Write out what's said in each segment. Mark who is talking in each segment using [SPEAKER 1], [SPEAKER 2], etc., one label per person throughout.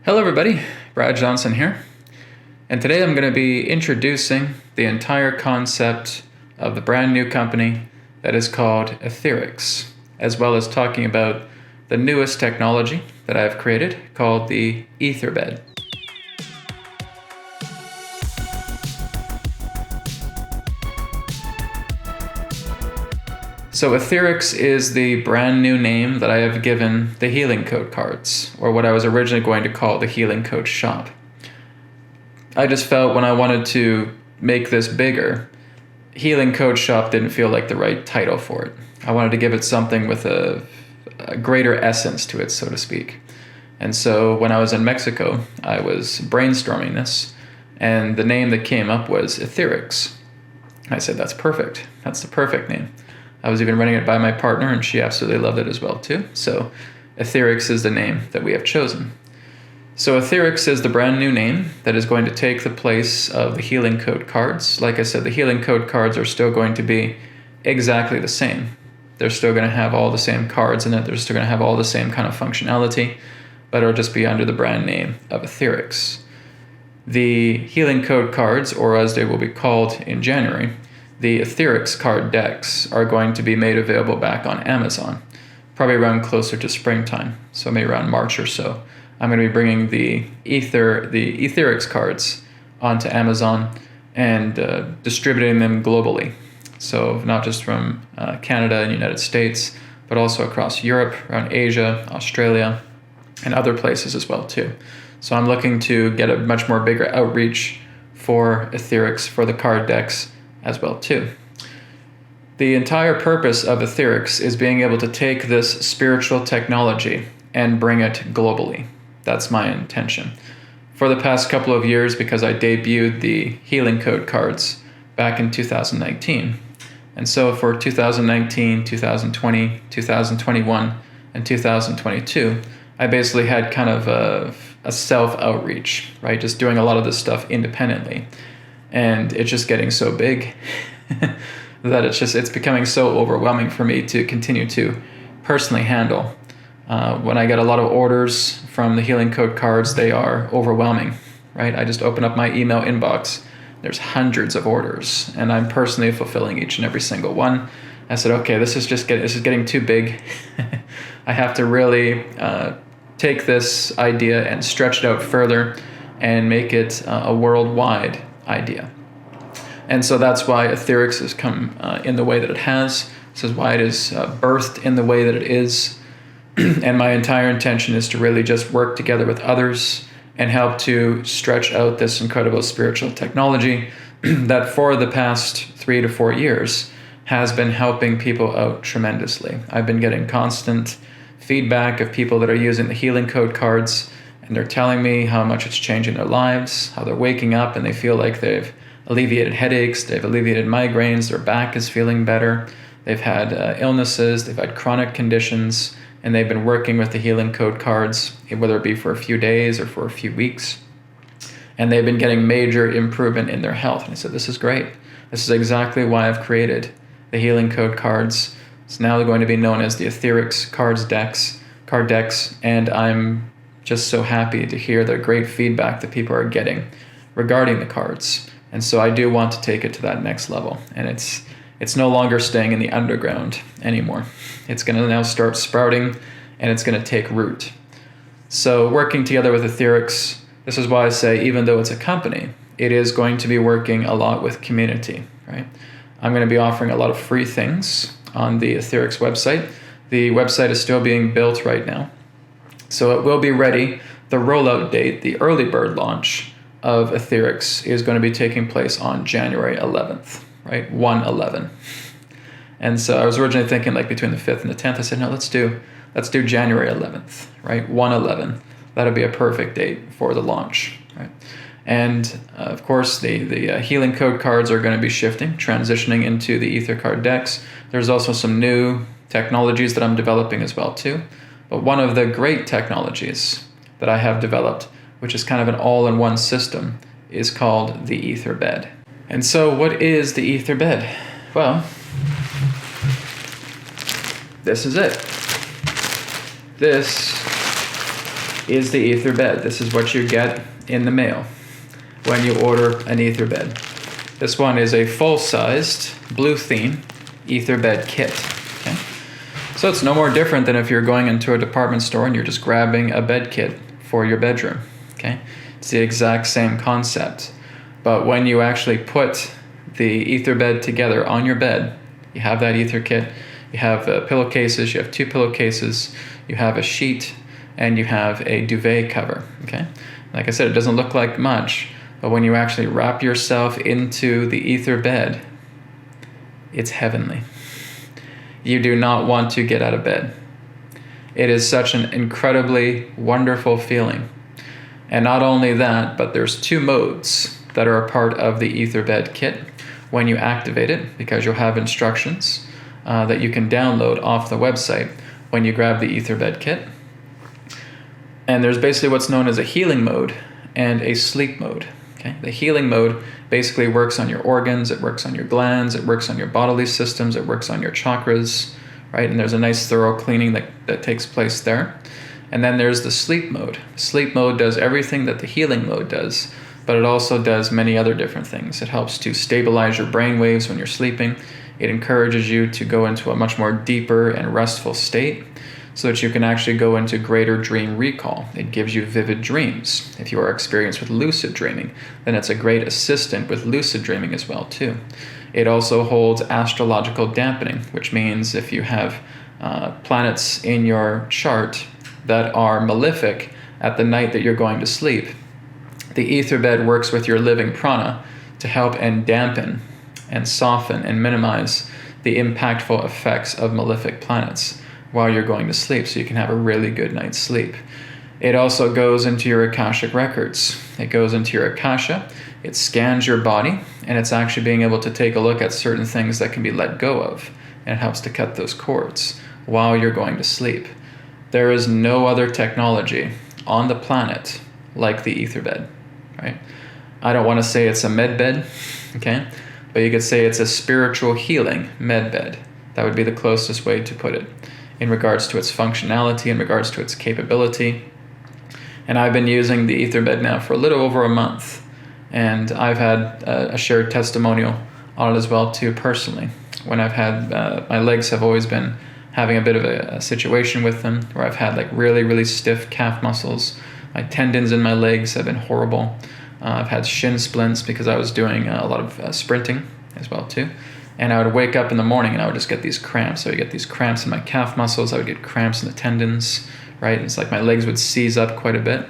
[SPEAKER 1] Hello everybody, Brad Johnson here, and today I'm going to be introducing the entire concept of the brand new company that is called AetherX, as well as talking about the newest technology that I've created called the Aether Bed. So AetherX is the brand new name that I have given the healing code cards, or what I was originally going to call the healing code shop. I just felt when I wanted to make this bigger, healing code shop didn't feel like the right title for it. I wanted to give it something with a greater essence to it, so to speak. And so when I was in Mexico, I was brainstorming this, and the name that came up was AetherX. I said, that's perfect. That's the perfect name. I was even running it by my partner, and she absolutely loved it as well too. So AetherX is the name that we have chosen. So AetherX is the brand new name that is going to take the place of the healing code cards. Like I said, the healing code cards are still going to be exactly the same. They're still going to have all the same cards in it. They're still going to have all the same kind of functionality, but it'll just be under the brand name of AetherX. The healing code cards, or as they will be called in January, the AetherX card decks, are going to be made available back on Amazon, probably around closer to springtime, so maybe around March or so. I'm going to be bringing the AetherX cards onto Amazon and distributing them globally. So not just from Canada and United States, but also across Europe, around Asia, Australia, and other places as well too. So I'm looking to get a much more bigger outreach for AetherX, for the card decks as well too. The entire purpose of AetherX is being able to take this spiritual technology and bring it globally. That's my intention. For the past couple of years, because I debuted the healing code cards back in 2019. And so for 2019, 2020, 2021, and 2022, I basically had kind of a self-outreach, right? Just doing a lot of this stuff independently. And it's just getting so big that it's becoming so overwhelming for me to continue to personally handle. When I get a lot of orders from the healing code cards, they are overwhelming, right? I just open up my email inbox. There's hundreds of orders, and I'm personally fulfilling each and every single one. I said, okay, this is getting too big. I have to really take this idea and stretch it out further and make it a worldwide idea. And so that's why AetherX has come in the way that it has. This is why it is birthed in the way that it is. And my entire intention is to really just work together with others and help to stretch out this incredible spiritual technology that for the past 3 to 4 years has been helping people out tremendously. I've been getting constant feedback of people that are using the healing code cards, and they're telling me how much it's changing their lives, how they're waking up and they feel like they've alleviated headaches, they've alleviated migraines, their back is feeling better, they've had illnesses, they've had chronic conditions, and they've been working with the healing code cards, whether it be for a few days or for a few weeks, and they've been getting major improvement in their health. And I said, this is great. This is exactly why I've created the healing code cards. It's now going to be known as the AetherX card decks, and I'm just so happy to hear the great feedback that people are getting regarding the cards. And so I do want to take it to that next level. And it's no longer staying in the underground anymore. It's going to now start sprouting, and it's going to take root. So working together with AetherX, this is why I say even though it's a company, it is going to be working a lot with community, right? I'm going to be offering a lot of free things on the AetherX website. The website is still being built right now. So it will be ready. The rollout date, the early bird launch of AetherX, is going to be taking place on January 11th, right? 1/11. And so I was originally thinking like between the 5th and the 10th. I said, no, let's do January 11th, right? 1/11. That'll be a perfect date for the launch, right? And of course, the healing code cards are going to be shifting, transitioning into the Ether card decks. There's also some new technologies that I'm developing as well too. But one of the great technologies that I have developed, which is kind of an all-in-one system, is called the Aether Bed. And so what is the Aether Bed? Well, this is it. This is the Aether Bed. This is what you get in the mail when you order an Aether Bed. This one is a full-sized blue theme Aether Bed kit. Okay? So it's no more different than if you're going into a department store and you're just grabbing a bed kit for your bedroom. Okay? It's the exact same concept. But when you actually put the Aether Bed together on your bed, you have that Aether kit, you have pillowcases, you have 2 pillowcases, you have a sheet, and you have a duvet cover. Okay? Like I said, it doesn't look like much, but when you actually wrap yourself into the Aether Bed, it's heavenly. You do not want to get out of bed. It is such an incredibly wonderful feeling. And not only that, but there's 2 modes that are a part of the Aether Bed kit when you activate it, because you'll have instructions that you can download off the website when you grab the Aether Bed kit. And there's basically what's known as a healing mode and a sleep mode. Okay? The healing mode basically works on your organs, it works on your glands, it works on your bodily systems, it works on your chakras, right? And there's a nice thorough cleaning that takes place there. And then there's the sleep mode. Sleep mode does everything that the healing mode does, but it also does many other different things. It helps to stabilize your brain waves when you're sleeping. It encourages you to go into a much more deeper and restful state so that you can actually go into greater dream recall. It gives you vivid dreams. If you are experienced with lucid dreaming, then it's a great assistant with lucid dreaming as well too. It also holds astrological dampening, which means if you have planets in your chart that are malefic at the night that you're going to sleep, the Aether Bed works with your living prana to help and dampen and soften and minimize the impactful effects of malefic planets while you're going to sleep, so you can have a really good night's sleep. It also goes into your Akashic records. It goes into your Akasha, it scans your body, and it's actually being able to take a look at certain things that can be let go of, and it helps to cut those cords while you're going to sleep. There is no other technology on the planet like the Aether Bed, right? I don't want to say it's a med bed, okay? But you could say it's a spiritual healing med bed. That would be the closest way to put it in regards to its functionality, in regards to its capability. And I've been using the Aether Bed now for a little over a month, and I've had a shared testimonial on it as well too personally. When I've had, my legs have always been having a bit of a situation with them where I've had like really, really stiff calf muscles. My tendons in my legs have been horrible. I've had shin splints because I was doing a lot of sprinting as well too. And I would wake up in the morning and I would just get these cramps. I would get these cramps in my calf muscles. I would get cramps in the tendons, right? It's like my legs would seize up quite a bit.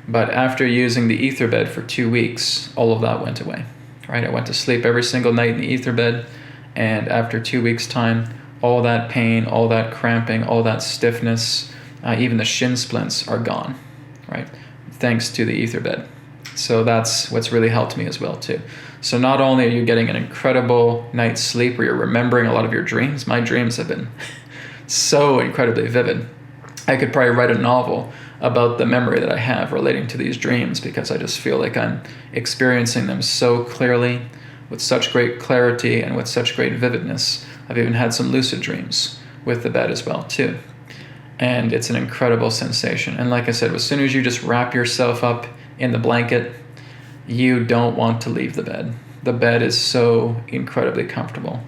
[SPEAKER 1] But after using the Aether Bed for 2 weeks, all of that went away, right? I went to sleep every single night in the Aether Bed. And after 2 weeks' time, all that pain, all that cramping, all that stiffness, even the shin splints are gone, right? Thanks to the Aether Bed. So that's what's really helped me as well too. So not only are you getting an incredible night's sleep where you're remembering a lot of your dreams, my dreams have been so incredibly vivid. I could probably write a novel about the memory that I have relating to these dreams, because I just feel like I'm experiencing them so clearly, with such great clarity and with such great vividness. I've even had some lucid dreams with the bed as well too. And it's an incredible sensation. And like I said, as soon as you just wrap yourself up in the blanket, you don't want to leave the bed. The bed is so incredibly comfortable.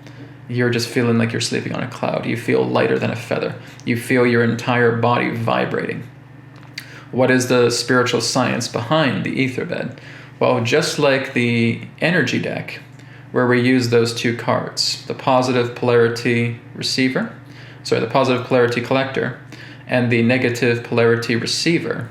[SPEAKER 1] You're just feeling like you're sleeping on a cloud. You feel lighter than a feather. You feel your entire body vibrating. What is the spiritual science behind the Aether Bed? Well, just like the energy deck, where we use those 2 cards, the positive polarity the positive polarity collector, and the negative polarity receiver,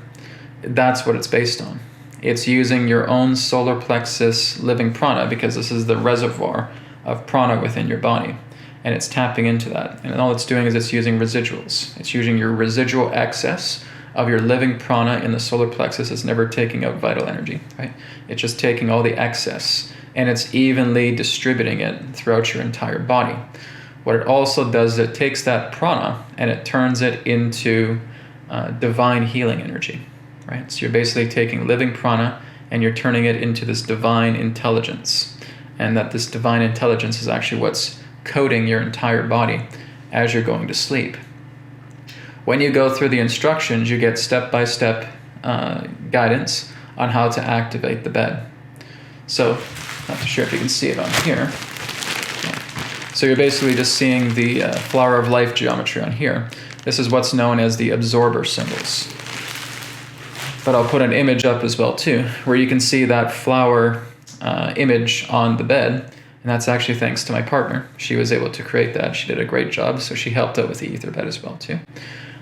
[SPEAKER 1] that's what it's based on. It's using your own solar plexus living prana, because this is the reservoir of prana within your body, and it's tapping into that. And all it's doing is it's using residuals. It's using your residual excess of your living prana in the solar plexus. It's never taking out vital energy, right? It's just taking all the excess, and it's evenly distributing it throughout your entire body. What it also does is it takes that prana and it turns it into divine healing energy. Right? So you're basically taking living prana and you're turning it into this divine intelligence. And that this divine intelligence is actually what's coating your entire body as you're going to sleep. When you go through the instructions, you get step-by-step guidance on how to activate the bed. So, not too sure if you can see it on here. So you're basically just seeing the flower of life geometry on here. This is what's known as the absorber symbols. But I'll put an image up as well too, where you can see that flower image on the bed. And that's actually thanks to my partner. She was able to create that. She did a great job, so she helped out with the Aether Bed as well too.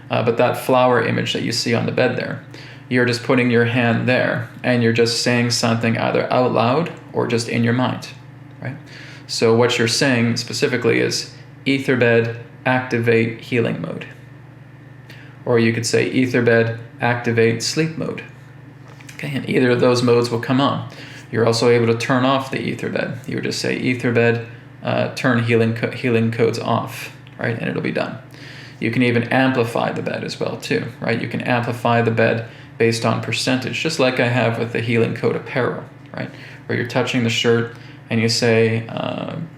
[SPEAKER 1] But that flower image that you see on the bed there, you're just putting your hand there and you're just saying something either out loud or just in your mind, right? So what you're saying specifically is Aether Bed, activate healing mode. Or you could say Aether Bed, activate sleep mode. Okay, and either of those modes will come on. You're also able to turn off the Aether Bed. You would just say Aether Bed, turn healing codes off, right? And it'll be done. You can even amplify the bed as well too, right? You can amplify the bed based on percentage, just like I have with the healing code apparel, right? Where you're touching the shirt and you say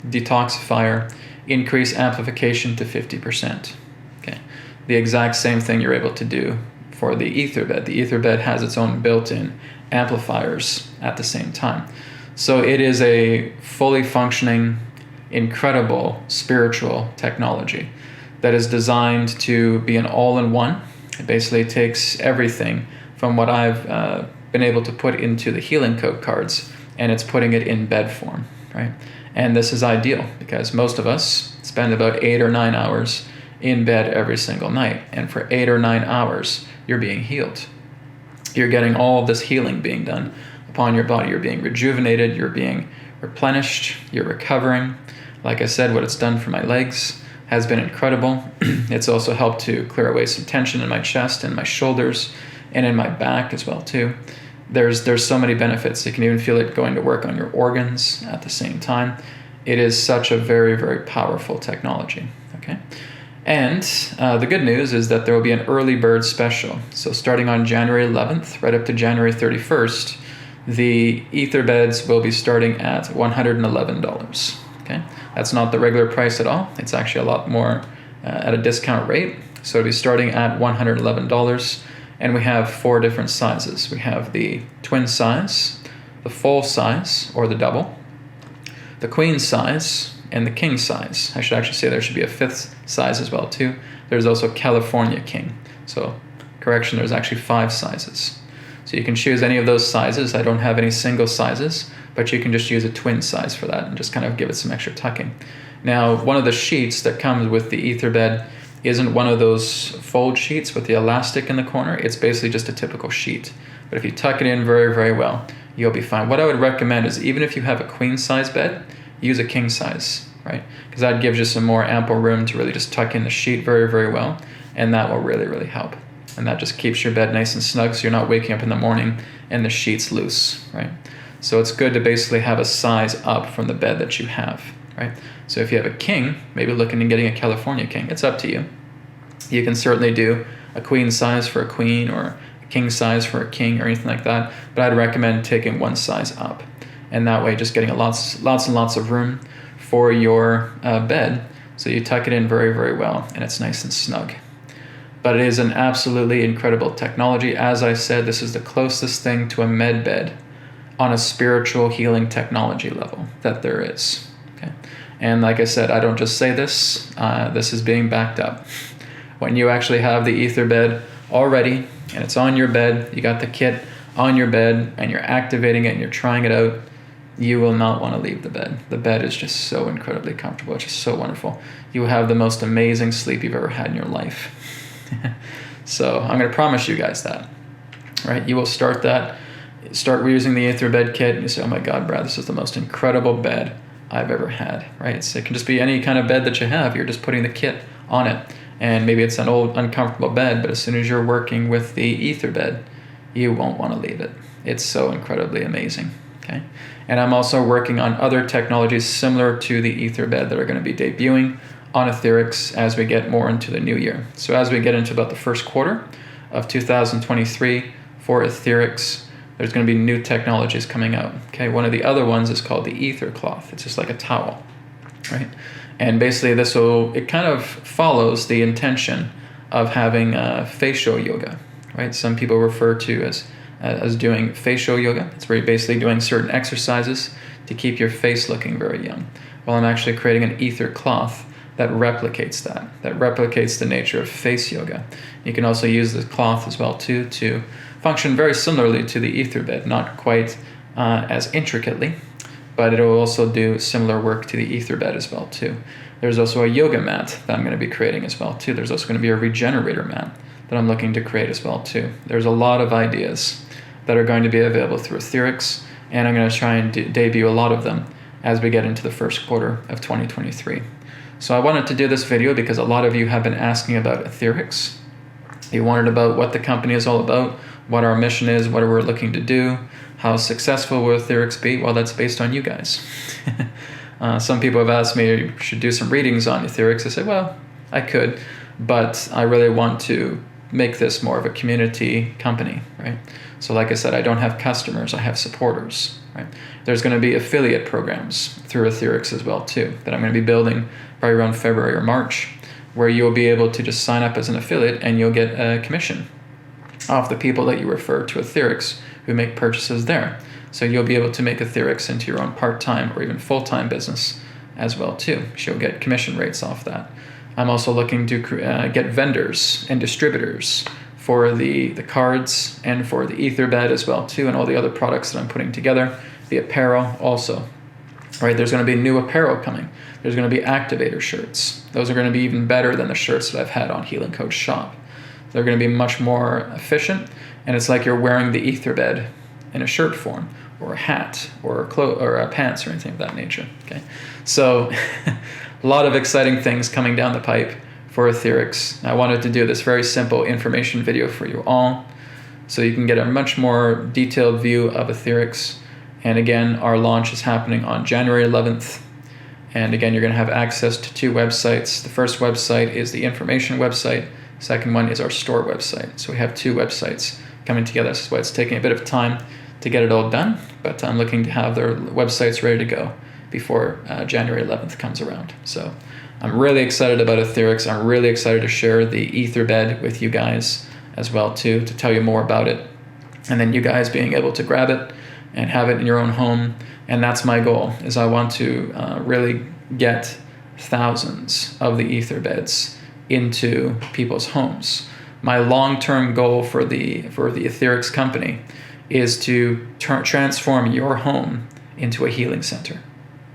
[SPEAKER 1] detoxifier, increase amplification to 50%. Okay, the exact same thing you're able to do for the Aether Bed. The Aether Bed has its own built-in amplifiers at the same time. So it is a fully functioning, incredible spiritual technology that is designed to be an all-in-one. It basically takes everything from what I've been able to put into the healing code cards, and it's putting it in bed form, right? And this is ideal because most of us spend about 8 or 9 hours in bed every single night. And for 8 or 9 hours, you're being healed. You're getting all of this healing being done upon your body. You're being rejuvenated, you're being replenished, you're recovering. Like I said, what it's done for my legs has been incredible. It's also helped to clear away some tension in my chest and my shoulders and in my back as well too. There's so many benefits. You can even feel it going to work on your organs at the same time. It is such a very, very powerful technology, okay? And the good news is that there will be an early bird special. So starting on January 11th, right up to January 31st, the Aether Beds will be starting at $111, okay? That's not the regular price at all. It's actually a lot more at a discount rate. So it'll be starting at $111. And we have 4 different sizes. We have the twin size, the full size, or the double, the queen size, and the king size. I should actually say there should be a 5th size as well too. There's also California King. So, correction, there's actually 5 sizes. So you can choose any of those sizes. I don't have any single sizes, but you can just use a twin size for that and just kind of give it some extra tucking. Now, one of the sheets that comes with the Aether Bed isn't one of those fold sheets with the elastic in the corner. It's basically just a typical sheet. But if you tuck it in very, very well, you'll be fine. What I would recommend is even if you have a queen size bed, use a king size, right? Because that gives you some more ample room to really just tuck in the sheet very, very well. And that will really, really help. And that just keeps your bed nice and snug so you're not waking up in the morning and the sheet's loose, right? So it's good to basically have a size up from the bed that you have, right? So if you have a king, maybe looking at getting a California King, it's up to you. You can certainly do a queen size for a queen or a king size for a king or anything like that, but I'd recommend taking one size up. And that way just getting lots and lots of room for your bed so you tuck it in very, very well and it's nice and snug. But it is an absolutely incredible technology. As I said, this is the closest thing to a med bed on a spiritual healing technology level that there is. Okay, and like I said, I don't just say this. This is being backed up. When you actually have the Aether Bed already and it's on your bed, you got the kit on your bed and you're activating it and you're trying it out, you will not want to leave the bed. The bed is just so incredibly comfortable. It's just so wonderful. You will have the most amazing sleep you've ever had in your life. So I'm going to promise you guys that, right? You will start using the Aether Bed kit and you say, oh my God, Brad, this is the most incredible bed I've ever had, right? So it can just be any kind of bed that you have. You're just putting the kit on it. And maybe it's an old, uncomfortable bed, but as soon as you're working with the Aether Bed, you won't want to leave it. It's so incredibly amazing, okay? And I'm also working on other technologies similar to the Aether Bed that are going to be debuting on AetherX as we get more into the new year. So as we get into about the first quarter of 2023 for AetherX, there's going to be new technologies coming out, okay? One of the other ones is called the Ether Cloth. It's just like a towel, right? And basically it kind of follows the intention of having facial yoga, right? Some people refer to as doing facial yoga. It's where you're basically doing certain exercises to keep your face looking very young. Well, I'm actually creating an ether cloth that replicates that replicates the nature of face yoga. You can also use the cloth as well too to function very similarly to the Aether Bed, not quite as intricately, but it will also do similar work to the Aether Bed as well too. There's also a yoga mat that I'm going to be creating as well too. There's also going to be a regenerator mat that I'm looking to create as well too. There's a lot of ideas that are going to be available through AetherX, and I'm going to try and debut a lot of them as we get into the first quarter of 2023. So I wanted to do this video because a lot of you have been asking about AetherX. You wanted about what the company is all about, what our mission is, what we're looking to do, how successful will AetherX be? Well, that's based on you guys. Some people have asked me, you should do some readings on AetherX. I said, well, I could, but I really want to make this more of a community company, right? So like I said, I don't have customers, I have supporters, right? There's going to be affiliate programs through AetherX as well too, that I'm going to be building probably around February or March, where you'll be able to just sign up as an affiliate and you'll get a commission off the people that you refer to AetherX who make purchases there. So you'll be able to make AetherX into your own part-time or even full-time business as well too. You'll get commission rates off that. I'm also looking to get vendors and distributors for the cards and for the Aether Bed as well too, and all the other products that I'm putting together, the apparel also. Right, there's going to be new apparel coming. There's going to be activator shirts. Those are going to be even better than the shirts that I've had on Healing Coach Shop. They're going to be much more efficient, and it's like you're wearing the Aether Bed in a shirt form, or a hat, or a pants, or anything of that nature. Okay, so a lot of exciting things coming down the pipe for AetherX. I wanted to do this very simple information video for you all, so you can get a much more detailed view of AetherX. And again, our launch is happening on January 11th. And again, you're going to have access to 2 websites. The first website is the information website. Second one is our store website. So we have 2 websites coming together. That's why it's taking a bit of time to get it all done. But I'm looking to have their websites ready to go before January 11th comes around. So I'm really excited about AetherX. I'm really excited to share the Aether Bed with you guys as well too, to tell you more about it. And then you guys being able to grab it and have it in your own home. And that's my goal, is I want to really get thousands of the Aether Beds into people's homes. My long-term goal for the AetherX company is to transform your home into a healing center.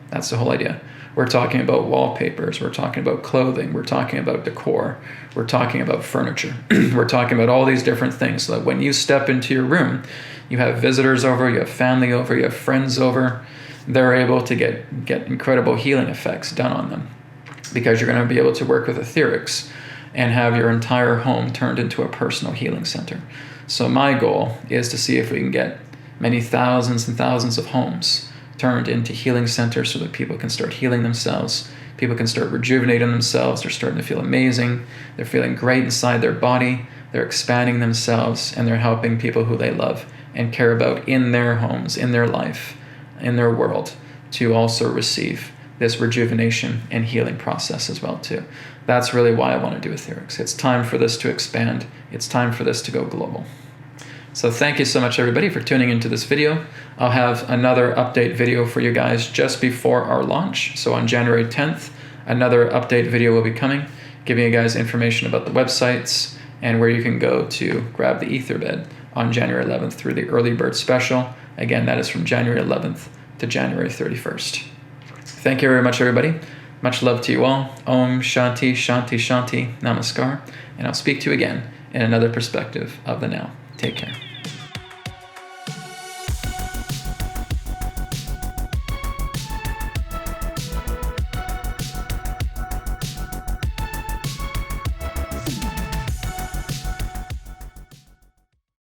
[SPEAKER 1] That's the whole idea. We're talking about wallpapers, we're talking about clothing, we're talking about decor, we're talking about furniture, we're talking about all these different things, so that when you step into your room, you have visitors over, you have family over, you have friends over, they're able to get incredible healing effects done on them, because you're going to be able to work with AetherX and have your entire home turned into a personal healing center. So my goal is to see if we can get many thousands and thousands of homes turned into healing centers so that people can start healing themselves, people can start rejuvenating themselves, they're starting to feel amazing, they're feeling great inside their body, they're expanding themselves, and they're helping people who they love and care about in their homes, in their life, in their world, to also receive this rejuvenation and healing process as well too. That's really why I want to do AetherX. It's time for this to expand. It's time for this to go global. So thank you so much, everybody, for tuning into this video. I'll have another update video for you guys just before our launch. So on January 10th, another update video will be coming, giving you guys information about the websites and where you can go to grab the Aether Bed on January 11th through the early bird special. Again, that is from January 11th to January 31st. Thank you very much, everybody. Much love to you all. Om Shanti Shanti Shanti Namaskar. And I'll speak to you again in another perspective of the now. Take care.